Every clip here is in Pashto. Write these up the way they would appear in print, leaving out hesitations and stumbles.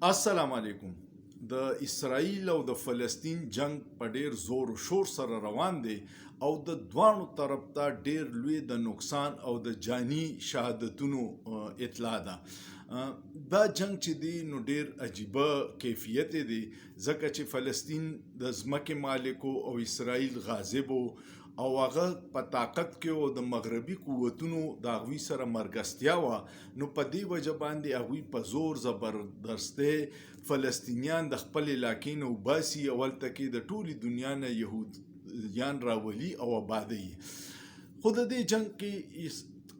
السلام علیکم. د اسرائیل او د فلسطین جنگ په ډیر زور او شور سره روان دی او د دوانو طرف ته ډیر لوی د نقصان او د جانی شهادتونو اطلاع ده. دا جنگ چې دی نو ډیر عجیبه کیفیت دی ځکه چې فلسطین د ځمکې مالکو او اسرائیل غاصبو او هغه په طاقت کې او د مغربي قوتونو د هغوی سره مرګستیا وه. نو په دې وجه باندې هغوی په زور زبردسته فلسطینیان د خپل علاقې نه وباسي او هلته کې د ټولې دنیا نه یهودیان راولي او آبادوي. خو د دې جنگ کې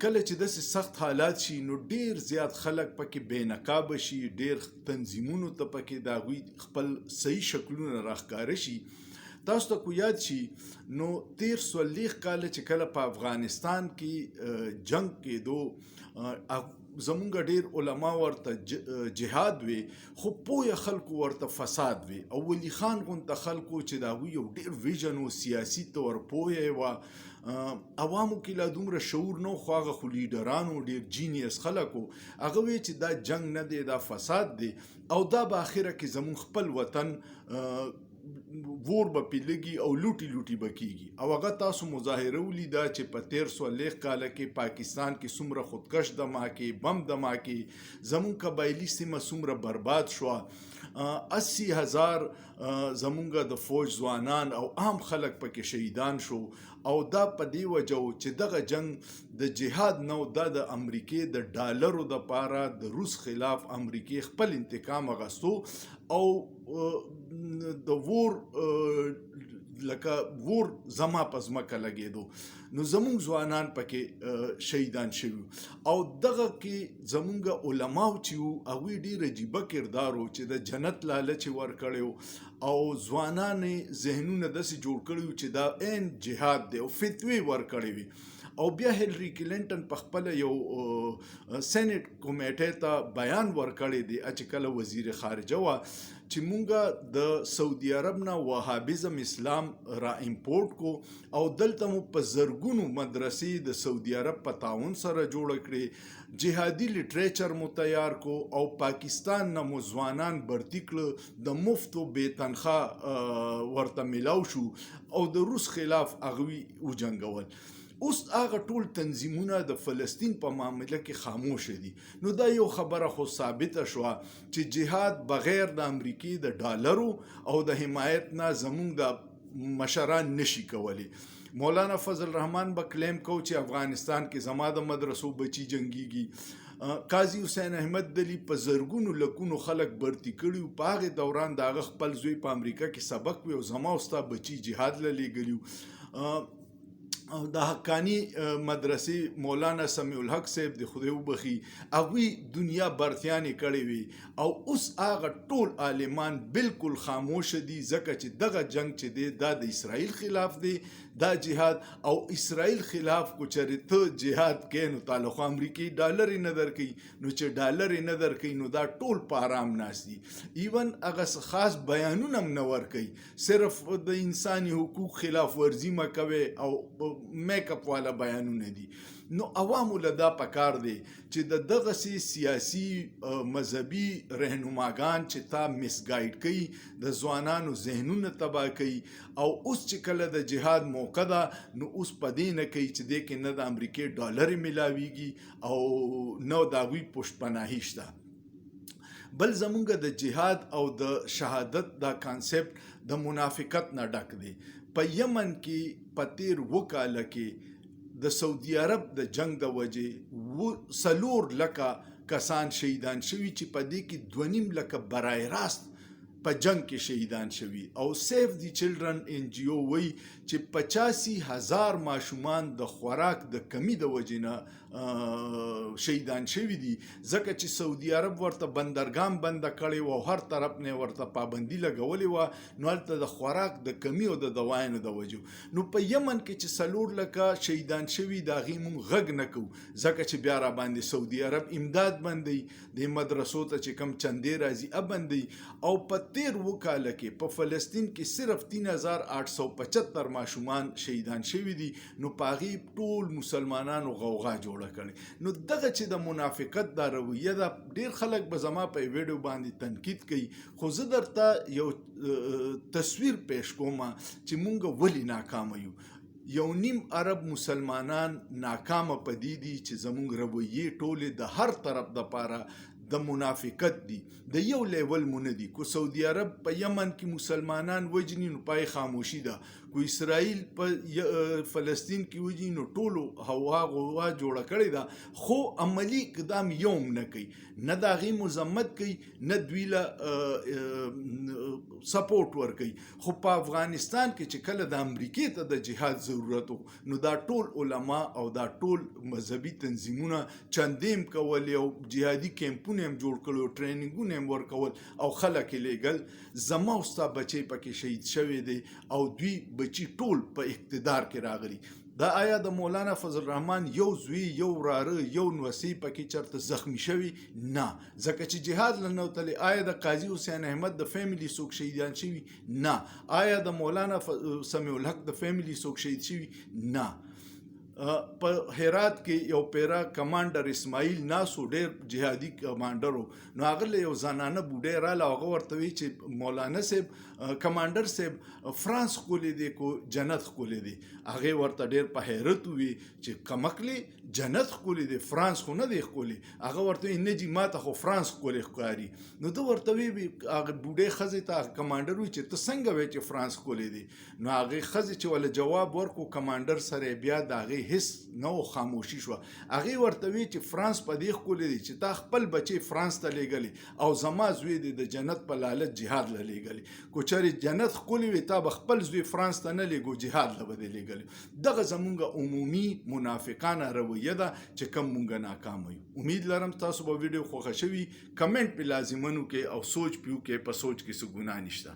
کله چې داسې سخت حالات شي نو ډیر زیات خلک پکې بې نقابه شي، ډیر تنظیمونو ته پکې د هغوی خپل صحیح شکلونه راښکاره شي. تاسو ته کو یاد شي نو 1340 کاله چې کله په افغانستان کې جنگ کېدو زمونږ ډیر علما ورته جهاد وي، خو پوهه خلکو ورته فساد وي. او ولی خان غونته خلکو چې د هغوی یو ډیر ویژن او سیاسي طور پوهه وه، عوامو کې لا دومره شعور نه، خو هغه خو لیډرانو ډیر جینیس خلکو هغه وی چې دا جنگ نه دی، دا فساد دی او دا به اخره کې زمون خپل وطن ور به پې لګي او لوټي لوټي به کېږي. او هغه تاسو مظاهره ولیده چې په 1340 کاله کې پاکستان کې څومره خودکش دماکې بم دماکې زمون قبایلي سیمه څومره برباد شوه. 80,000 زمونږ د فوج ځوانان او عام خلک پکې شهیدان شو. او دا په دې وجه و چې دغه جنگ د جهاد نو دا د امریکې د ډالرو د پاره د روس خلاف امریکې خپل انتقام اغستو او د ور لکه ور زما په ځمکه لګېدو. نو زمونږ ځوانان پکې شهیدان شوي او دغه کې زمونږ علماو چې وو هغوی ډېر عجیبه کردار و چې د جنت لالچ یې ورکړی او ځوانان یې ذهنونه داسې جوړ کړي وو چې دا عین جهاد دی او فتوې ورکړې وي. او بیا هیلری کلینټن په خپل یو سینټ کمیټې ته بیان ورکړی دی چې کله وزیر خارجه وه چې مونږ د سعودي عرب نه وهابیزم اسلام را امپورټ کو او دلته مو په زرګونو مدرسې د سعودي عرب په تعاون سره جوړ کړي، جهادي لټریچر مو تیار کو او پاکستان نه مو ځوانان برتی کړه، د مفت او بې تنخواه ورته ملاو شو او د روس خلاف هغوی وجنګول. اوس هغه ټول تنظیمونه د فلسطین په معامله کې خاموشه دي. نو دا یو خبره خو ثابته شوه چې جهاد بغیر د امریکې د ډالرو او د حمایت نه زمونږ د مشران نشي کولی. مولانا فضل الرحمن به کلیم کو چې افغانستان کې زما د مدرسو بچي جنگیږي. قاضي حسین احمد دلی په زرګونو لکونو خلک برتی کړي، په هغې دوران د هغه خپل زوی په امریکا کې سبق وي او زما او ستا بچي جهاد له لیږلي. د حقانی مدرسې مولانا سمیع الحق صاحب د خدای وبخي هغوی دنیا برتیانې کړې وي او اوس هغه ټول عالمان بالکل خاموشه دي ځکه چې دغه جنگ چې دی دا د اسرائیل خلاف دی، دا جهاد. او اسرائیل خلاف کو چرې ته جهاد کې نو تعالی خو امریکې ډالر نه درکوي، نو چې ډالر نه درکوي نو دا ټول په آرام ناست دي. ایون هغه خاص بیانونه هم نه ورکوي، صرف د انساني حقوق خلاف ورزي مه کوئ او میک اپ والا بیانونه دي. نو عوامو له دا پکار دی چې د دغسې سیاسي مذهبي رهنماګان چې تا مسګایډ کوي، د ځوانانو ذهنونه تباه کوي او اوس چې کله د جهاد موقع ده نو اوس په دې نه کوي چې دې کې نه د امریکې ډالر ملاویږي او نه د هغوی پشت پناهي شته. بل زمونږ د جهاد او د شهادت دا کانسپټ د منافقت نه ډک دی. په یمن کې په 13 کاله کې د سعودي عرب د جنگ د وجې 4 لکه کسان شهیدان شوي چې په دې کې 2.5 لکه برای راست په جنگ کې شهیدان شوي. او سیف دی چلډرن ان جی او وی چې 85,000 ماشومان د خوراک د کمی د وجې نه شهیدان شوي دي ځکه چې سعودي عرب ورته بندرګان بنده کړی و او هر طرف نه ورته پابندي لګولې وه، نو هلته د خوراک د کمی او د دوایانو د وجې. نو په یمن کې چې 4 لکه شهیدان شوي د هغې مونږ غږ نه کوو ځکه چې بیا را باندې سعودي عرب امداد بندوي، د مدرسو ته چې کم چندې راځي بندوي. او په تیر 2 کاله کې په فلسطین کې صرف 3875 ماشومان شهیدان شوي دي، نو په هغې ټول مسلمانانو غوغا جوړه کړې. نو دغه چې د منافقت دا رویه ده، ډېر خلک به زما په ویډیو باندې تنقید کوي، خو زه درته یو تصویر پیش کوم چې مونږ ولې ناکامه یو. یو نیم عرب مسلمانان ناکامه په دې دي چې زمونږ رویې ټولې د هر طرف دپاره د منافقت دي، د یو لیول مو نه دي. کو سعودي عرب په یمن کې مسلمانان وجني نو پای خاموشي ده، کو اسرائیل په فلسطین کې وجني نو ټولو هوا غوا جوړه کړې ده، خو عملی اقدام یوم نه کوي، نه د هغې مذمت کوي، نه دوی له سپورټ ورکوي. خو په افغانستان کې چې کله د امریکې ته د جهاد ضرورت و، نو دا ټول علما او دا ټول مذهبي تنظیمونه چندیم کولې او جهادي کیمپونه هم جوړ کړل، ټریننګونه هم ورکول او خلک یې لیږل. زما او ستا بچی پکې شهید شوی دی او دوی بچي ټول په اقتدار کې راغلي. دا آیا د مولانا فضل الرحمن یو زوی، یو وراره، یو نوسی پکې چرته زخمی شوي؟ نه، ځکه چې جهاد له نوتلی. آیا د قاضي حسین احمد د فیملی څوک شهیدان شوي؟ نه. آیا د مولانا سمیع الحق د فیملی څوک شهید شوي؟ نه. په هرات کې یو پیرا کمانډر اسماعیل ناسو، ډېر جهادي کمانډر و، نو هغه له یو زنانه بوډۍ راله، هغه ورته وی چې مولانا صاحب، کمانډر صاحب، فرانس ښکلی دی کو جنت ښکلی دی؟ هغې ورته ډېر په حیرت ووي چې کمکلې جنت ښکلی دی، فرانس خو نه دی ښکلی. هغه ورته وی نه جي ماته خو فرانس ښکلی ښکاري. نو ده ورته وی هغه بوډۍ ښځې ته کمانډر وی چې ته څنګه وی چې فرانس ښکلی دی؟ نو هغې ښځې چې وله جواب ورکو، کمانډر سره بیا د هغې هیڅ نه و، خاموشي شوه. هغې ورته وی چې فرانس په دې ښکلی دی چې تا خپل بچی فرانس ته لیږلی او زما زوی دی د جنت په لالچ جهاد له لیږلی. کو چېرې جنت ښکلی وي، تا به خپل زوی فرانس ته نه لیږو، جهاد له به دې لیږلی. دغه زمونږ عمومي منافقانه رویه ده چې کوم مونږ ناکامه یو. امید لرم تاسو به ویډیو خوښه شوي. کمنټ پې لازمن وکړئ او سوچ پې وکړئ، په سوچ کې څه ګناه نشته.